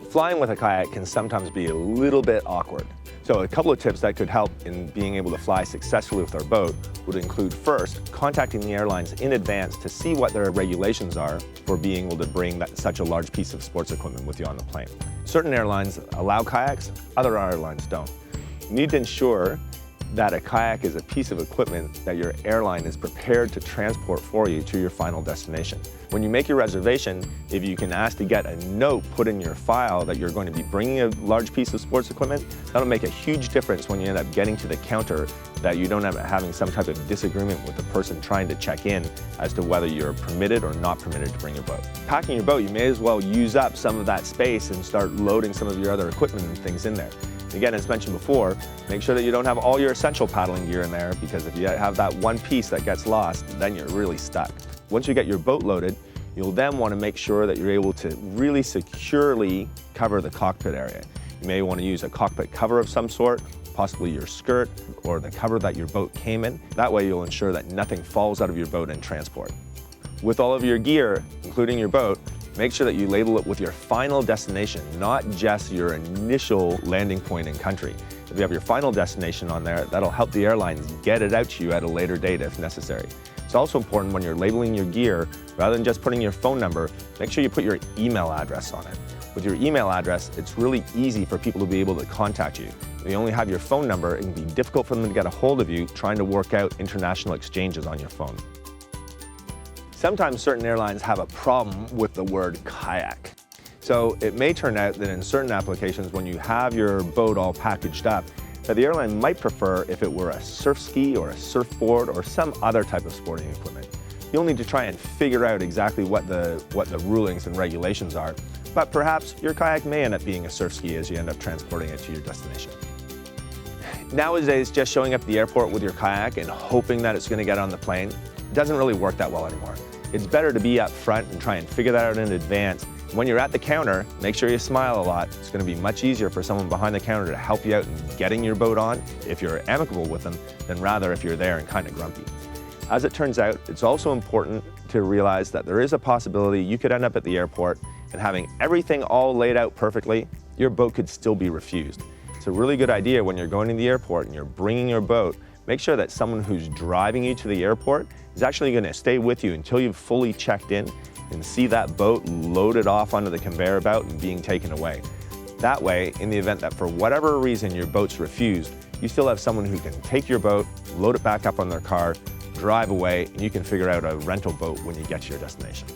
Flying with a kayak can sometimes be a little bit awkward. So a couple of tips that could help in being able to fly successfully with our boat would include, first, contacting the airlines in advance to see what their regulations are for being able to bring such a large piece of sports equipment with you on the plane. Certain airlines allow kayaks, other airlines don't. You need to ensure that a kayak is a piece of equipment that your airline is prepared to transport for you to your final destination. When you make your reservation, if you can ask to get a note put in your file that you're going to be bringing a large piece of sports equipment, that'll make a huge difference when you end up getting to the counter, that you don't end up having some type of disagreement with the person trying to check in as to whether you're permitted or not permitted to bring your boat. Packing your boat, you may as well use up some of that space and start loading some of your other equipment and things in there. Again, as mentioned before, make sure that you don't have all your essential paddling gear in there, because if you have that one piece that gets lost, then you're really stuck. Once you get your boat loaded, you'll then want to make sure that you're able to really securely cover the cockpit area. You may want to use a cockpit cover of some sort, possibly your skirt or the cover that your boat came in. That way you'll ensure that nothing falls out of your boat in transport. With all of your gear, including your boat, make sure that you label it with your final destination, not just your initial landing point in country. If you have your final destination on there, that'll help the airlines get it out to you at a later date if necessary. It's also important when you're labeling your gear, rather than just putting your phone number, make sure you put your email address on it. With your email address, it's really easy for people to be able to contact you. If you only have your phone number, it can be difficult for them to get a hold of you trying to work out international exchanges on your phone. Sometimes certain airlines have a problem with the word kayak. So it may turn out that in certain applications, when you have your boat all packaged up, that the airline might prefer if it were a surf ski or a surfboard or some other type of sporting equipment. You'll need to try and figure out exactly what the rulings and regulations are, but perhaps your kayak may end up being a surf ski as you end up transporting it to your destination. Nowadays, just showing up at the airport with your kayak and hoping that it's going to get on the plane doesn't really work that well anymore. It's better to be up front and try and figure that out in advance. When you're at the counter, make sure you smile a lot. It's going to be much easier for someone behind the counter to help you out in getting your boat on if you're amicable with them, than rather if you're there and kind of grumpy. As it turns out, it's also important to realize that there is a possibility you could end up at the airport and having everything all laid out perfectly, your boat could still be refused. It's a really good idea when you're going to the airport and you're bringing your boat, make sure that someone who's driving you to the airport is actually going to stay with you until you've fully checked in and see that boat loaded off onto the conveyor belt and being taken away. That way, in the event that for whatever reason your boat's refused, you still have someone who can take your boat, load it back up on their car, drive away, and you can figure out a rental boat when you get to your destination.